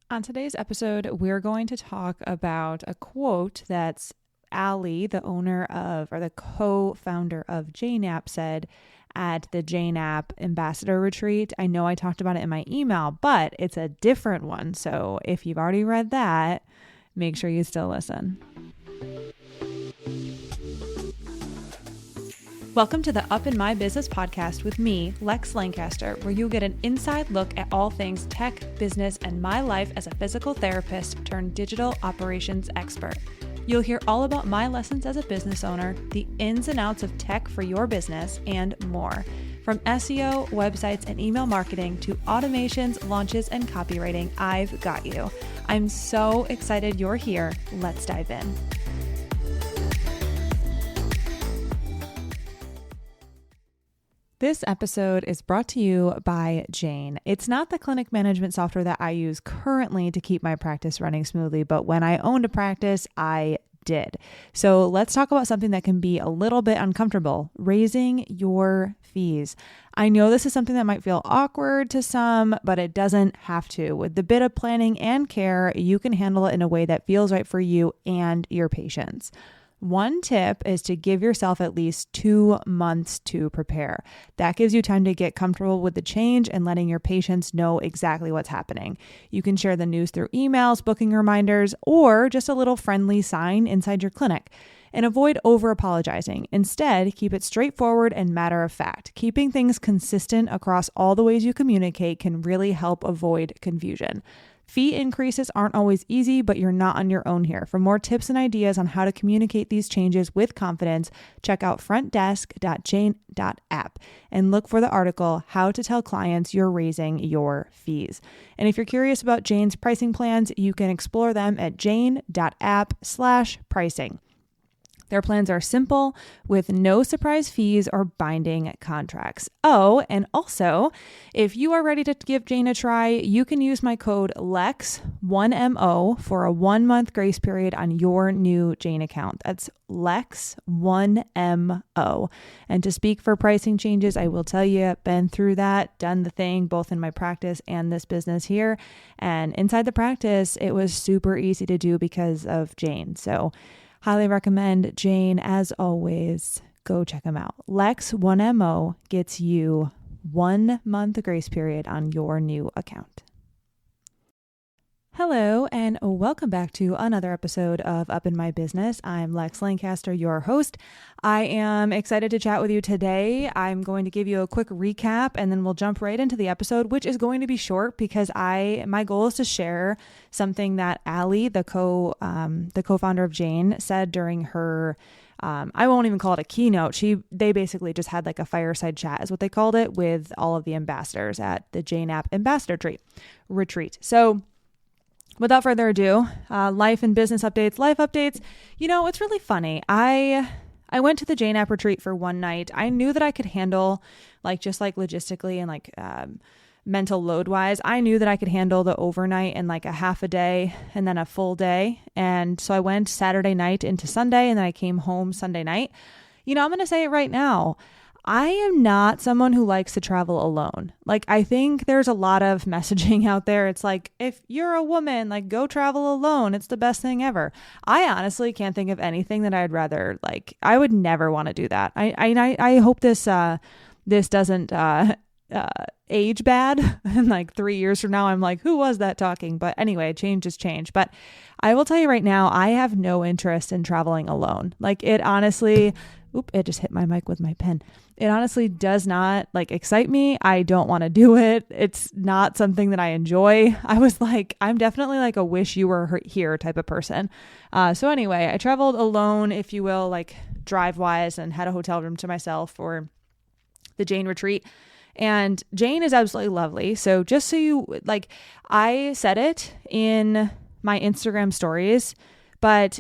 On today's episode, we're going to talk about a quote that's Allie, the owner of, or the co-founder of JaneApp, said at the JaneApp Ambassador retreat. I know I talked about it in my email, but it's a different one. So if you've already read that, make sure you still listen. Welcome to the Up in My Business podcast with me, Lex Lancaster, where you'll get an inside look at all things tech, business, and my life as a physical therapist turned digital operations expert. You'll hear all about my lessons as a business owner, the ins and outs of tech for your business, and more. From SEO, websites, and email marketing to automations, launches, and copywriting, I've got you. I'm so excited you're here. Let's dive in. This episode is brought to you by Jane. It's not the clinic management software that I use currently to keep my practice running smoothly, but when I owned a practice, I did. So let's talk about something that can be a little bit uncomfortable, raising your fees. I know this is something that might feel awkward to some, but it doesn't have to. With the bit of planning and care, you can handle it in a way that feels right for you and your patients. One tip is to give yourself at least 2 months to prepare. That gives you time to get comfortable with the change and letting your patients know exactly what's happening. You can share the news through emails, booking reminders, or just a little friendly sign inside your clinic. And avoid over-apologizing. Instead, keep it straightforward and matter of fact. Keeping things consistent across all the ways you communicate can really help avoid confusion. Fee increases aren't always easy, but you're not on your own here. For more tips and ideas on how to communicate these changes with confidence, check out frontdesk.jane.app and look for the article, How to Tell Clients You're Raising Your Fees. And if you're curious about Jane's pricing plans, you can explore them at jane.app/pricing. Their plans are simple with no surprise fees or binding contracts. Oh, and also, if you are ready to give Jane a try, you can use my code LEX1MO for a 1-month grace period on your new Jane account. That's LEX1MO. And to speak for pricing changes, I will tell you, I've been through that, done the thing, both in my practice and this business here. And inside the practice, it was super easy to do because of Jane. So highly recommend Jane. As always, go check them out. Lex1MO gets you 1 month grace period on your new account. Hello, and welcome back to another episode of Up in My Business. I'm Lex Lancaster, your host. I am excited to chat with you today. I'm going to give you a quick recap, and then we'll jump right into the episode, which is going to be short because my goal is to share something that Allie, the co-founder of Jane, said during her I won't even call it a keynote. They basically just had like a fireside chat is what they called it with all of the ambassadors at the JaneApp Ambassador retreat. So without further ado, life and business updates, life updates. You know, it's really funny. I went to the JaneApp retreat for one night. I knew that I could handle just logistically and mental load wise. I knew that I could handle the overnight and like a half a day and then a full day. And so I went Saturday night into Sunday and then I came home Sunday night. You know, I'm going to say it right now. I am not someone who likes to travel alone. I think there's a lot of messaging out there. It's like, if you're a woman, go travel alone. It's the best thing ever. I honestly can't think of anything that I'd rather, I would never want to do that. I hope this doesn't age bad. And 3 years from now, I'm like, who was that talking? But anyway, change is change. But I will tell you right now, I have no interest in traveling alone. It honestly, it just hit my mic with my pen. It honestly does not excite me. I don't want to do it. It's not something that I enjoy. I was I'm definitely a wish you were here type of person. So anyway, I traveled alone, if you will, drive wise, and had a hotel room to myself for the Jane retreat. And Jane is absolutely lovely. So just so you I said it in my Instagram stories, but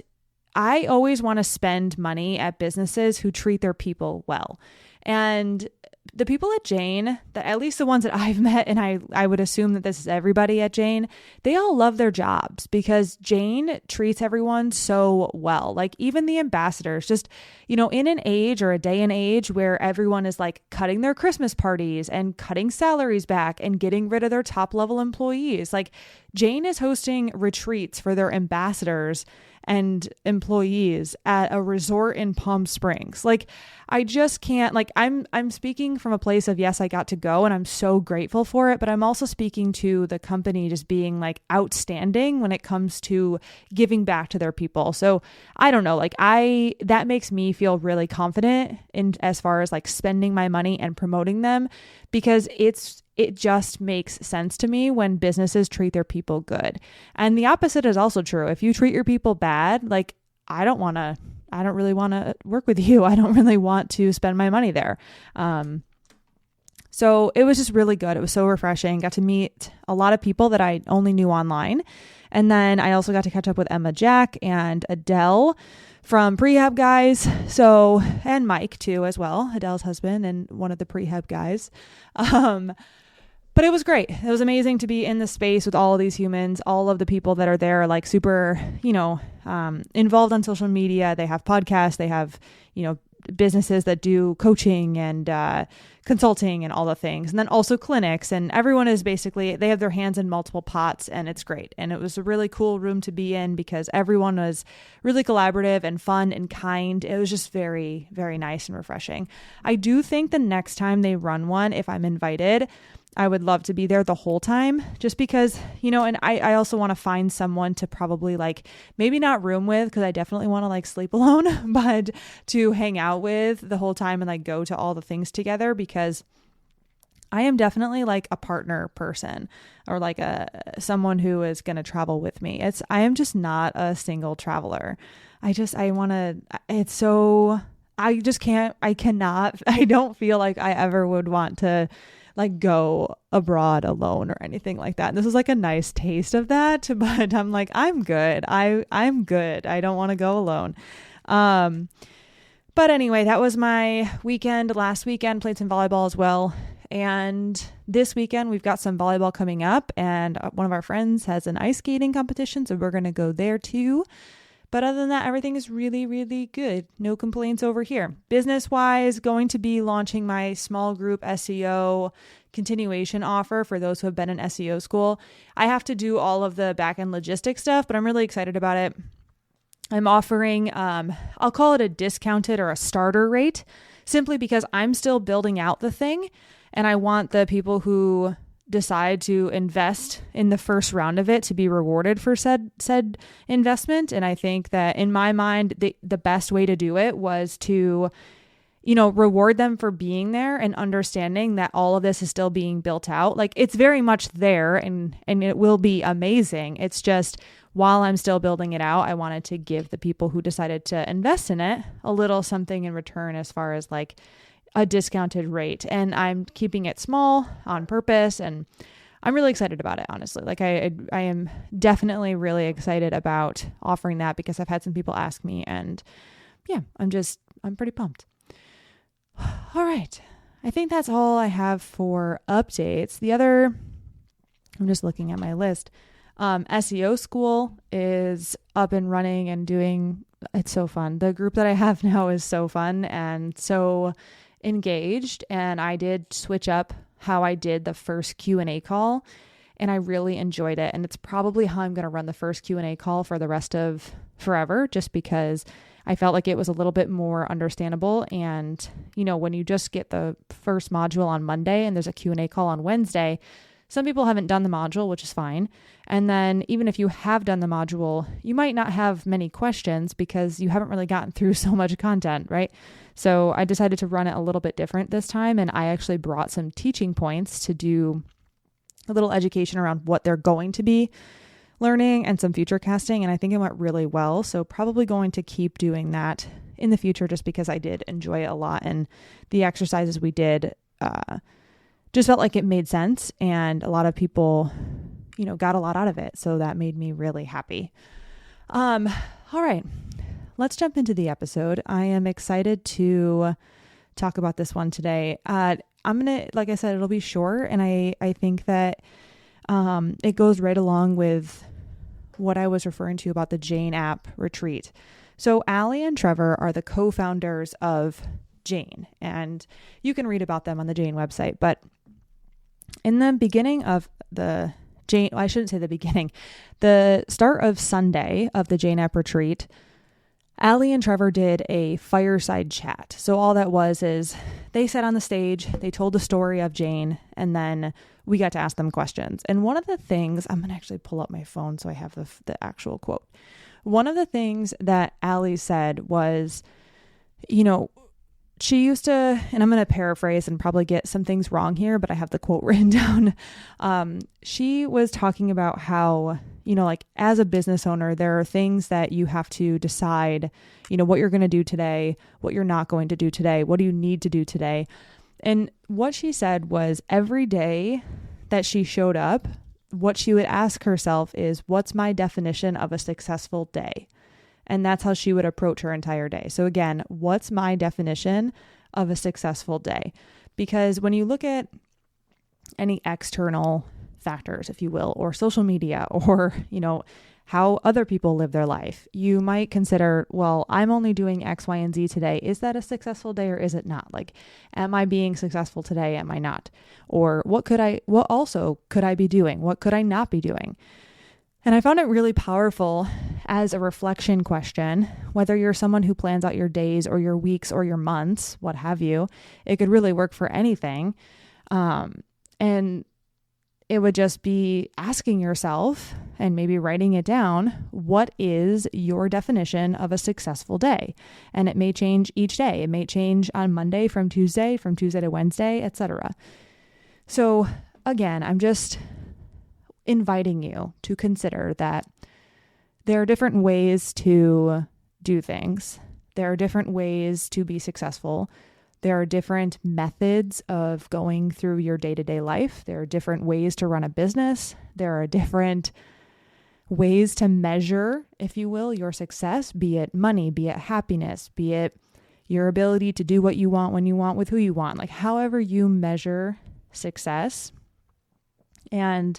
I always want to spend money at businesses who treat their people well. And the people at Jane, that at least the ones that I've met, and I would assume that this is everybody at Jane, they all love their jobs because Jane treats everyone so well. Like even the ambassadors, just, in an age or a day and age where everyone is like cutting their Christmas parties and cutting salaries back and getting rid of their top level employees. Like Jane is hosting retreats for their ambassadors and employees at a resort in Palm Springs. Like, I just can't, like, I'm speaking from a place of, yes, I got to go and I'm so grateful for it, but I'm also speaking to the company just being like outstanding when it comes to giving back to their people. So I don't know, like that makes me feel really confident in as far as like spending my money and promoting them, because it just makes sense to me when businesses treat their people good. And the opposite is also true. If you treat your people bad, like I don't really want to work with you. I don't really want to spend my money there. So it was just really good. It was so refreshing. Got to meet a lot of people that I only knew online. And then I also got to catch up with Emma Jack and Adele from Prehab Guys. So, and Mike too, as well, Adele's husband and one of the Prehab guys. But it was great. It was amazing to be in the space with all of these humans. All of the people that are there are like super, involved on social media. They have podcasts. They have, businesses that do coaching and consulting and all the things. And then also clinics. And everyone is basically, they have their hands in multiple pots, and it's great. And it was a really cool room to be in because everyone was really collaborative and fun and kind. It was just very, very nice and refreshing. I do think the next time they run one, if I'm invited, I would love to be there the whole time just because, and I also want to find someone to probably like, maybe not room with, because I definitely want to like sleep alone, but to hang out with the whole time and like go to all the things together, because I am definitely like a partner person or like someone who is going to travel with me. I am just not a single traveler. I don't feel like I ever would want to like go abroad alone or anything like that. And this is like a nice taste of that, but I'm like, I'm good. I'm good. I don't want to go alone. But anyway, that was my weekend. Last weekend, played some volleyball as well. And this weekend we've got some volleyball coming up, and one of our friends has an ice skating competition. So we're going to go there too. But other than that, everything is really, really good. No complaints over here. Business-wise, going to be launching my small group SEO continuation offer for those who have been in SEO school. I have to do all of the back-end logistics stuff, but I'm really excited about it. I'm offering, I'll call it a discounted or a starter rate, simply because I'm still building out the thing, and I want the people who decide to invest in the first round of it to be rewarded for said investment. And I think that in my mind, the best way to do it was to, reward them for being there and understanding that all of this is still being built out. Like it's very much there and it will be amazing. It's just while I'm still building it out, I wanted to give the people who decided to invest in it a little something in return as far as like a discounted rate. And I'm keeping it small on purpose, and I'm really excited about it, honestly. Like I am definitely really excited about offering that because I've had some people ask me, and yeah, I'm pretty pumped. All right. I think that's all I have for updates. I'm just looking at my list. SEO school is up and running and it's so fun. The group that I have now is so fun and so engaged, and I did switch up how I did the first Q&A call, and I really enjoyed it. And it's probably how I'm going to run the first Q&A call for the rest of forever, just because I felt like it was a little bit more understandable. And, when you just get the first module on Monday and there's a Q&A call on Wednesday, some people haven't done the module, which is fine. And then even if you have done the module, you might not have many questions because you haven't really gotten through so much content, right? So I decided to run it a little bit different this time. And I actually brought some teaching points to do a little education around what they're going to be learning and some future casting. And I think it went really well. So probably going to keep doing that in the future just because I did enjoy it a lot. And the exercises we did, just felt like it made sense, and a lot of people, got a lot out of it. So that made me really happy. All right, let's jump into the episode. I am excited to talk about this one today. like I said, it'll be short. And I think that it goes right along with what I was referring to about the JaneApp retreat. So Allie and Trevor are the co-founders of Jane, and you can read about them on the Jane website. But in the beginning of the Jane, I shouldn't say the beginning, the start of Sunday of the JaneApp retreat, Allie and Trevor did a fireside chat. So all that was is they sat on the stage, they told the story of Jane, and then we got to ask them questions. And one of the things, I'm going to actually pull up my phone so I have the actual quote. One of the things that Allie said was, she used to, and I'm going to paraphrase and probably get some things wrong here, but I have the quote written down. She was talking about how, like as a business owner, there are things that you have to decide, what you're going to do today, what you're not going to do today, what do you need to do today. And what she said was every day that she showed up, what she would ask herself is, what's my definition of a successful day? And that's how she would approach her entire day. So again, what's my definition of a successful day? Because when you look at any external factors, if you will, or social media, or, how other people live their life, you might consider, well, I'm only doing X, Y, and Z today. Is that a successful day or is it not? Like, am I being successful today? Am I not? Or what also could I be doing? What could I not be doing? And I found it really powerful as a reflection question, whether you're someone who plans out your days or your weeks or your months, what have you. It could really work for anything. And it would just be asking yourself and maybe writing it down, what is your definition of a successful day? And it may change each day. It may change on Monday from Tuesday to Wednesday, etc. So again, I'm just inviting you to consider that there are different ways to do things. There are different ways to be successful. There are different methods of going through your day-to-day life. There are different ways to run a business. There are different ways to measure, if you will, your success, be it money, be it happiness, be it your ability to do what you want when you want with who you want, like however you measure success. And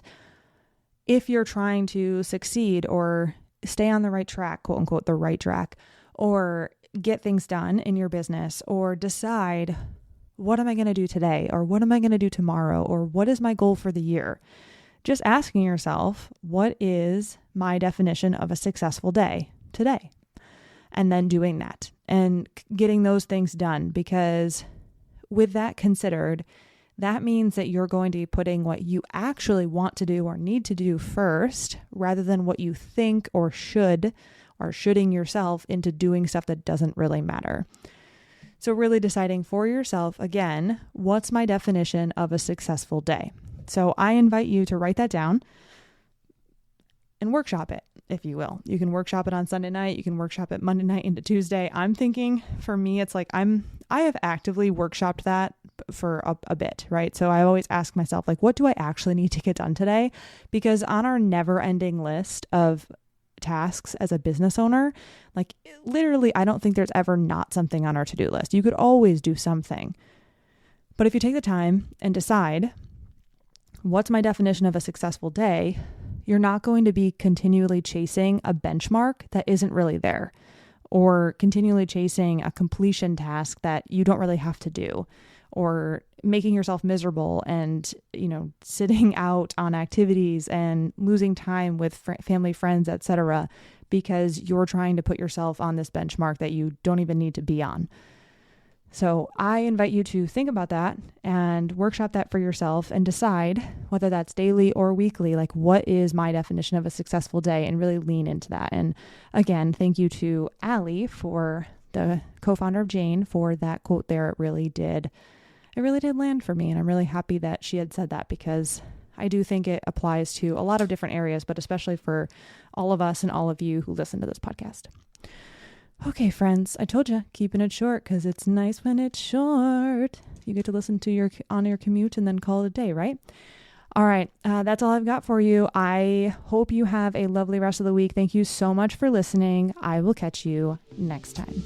if you're trying to succeed or stay on the right track, quote unquote, the right track, or get things done in your business, or decide, what am I going to do today? Or what am I going to do tomorrow? Or what is my goal for the year? Just asking yourself, what is my definition of a successful day today? And then doing that and getting those things done, because with that considered, that means that you're going to be putting what you actually want to do or need to do first, rather than what you think or should, or shoulding yourself into doing stuff that doesn't really matter. So really deciding for yourself, again, what's my definition of a successful day? So I invite you to write that down and workshop it, if you will. You can workshop it on Sunday night. You can workshop it Monday night into Tuesday. I'm thinking for me, it's like I have actively workshopped that for a bit, right? So I always ask myself, like, what do I actually need to get done today? Because on our never-ending list of tasks as a business owner, like literally, I don't think there's ever not something on our to-do list. You could always do something. But if you take the time and decide, what's my definition of a successful day? You're not going to be continually chasing a benchmark that isn't really there, or continually chasing a completion task that you don't really have to do, or making yourself miserable and, sitting out on activities and losing time with family, friends, etc., because you're trying to put yourself on this benchmark that you don't even need to be on. So I invite you to think about that and workshop that for yourself and decide whether that's daily or weekly, like what is my definition of a successful day, and really lean into that. And again, thank you to Allie, for the co-founder of Jane, for that quote there. It really did land for me. And I'm really happy that she had said that, because I do think it applies to a lot of different areas, but especially for all of us and all of you who listen to this podcast. Okay, friends, I told you, keeping it short, because it's nice when it's short. You get to listen to on your commute and then call it a day, right? All right, that's all I've got for you. I hope you have a lovely rest of the week. Thank you so much for listening. I will catch you next time.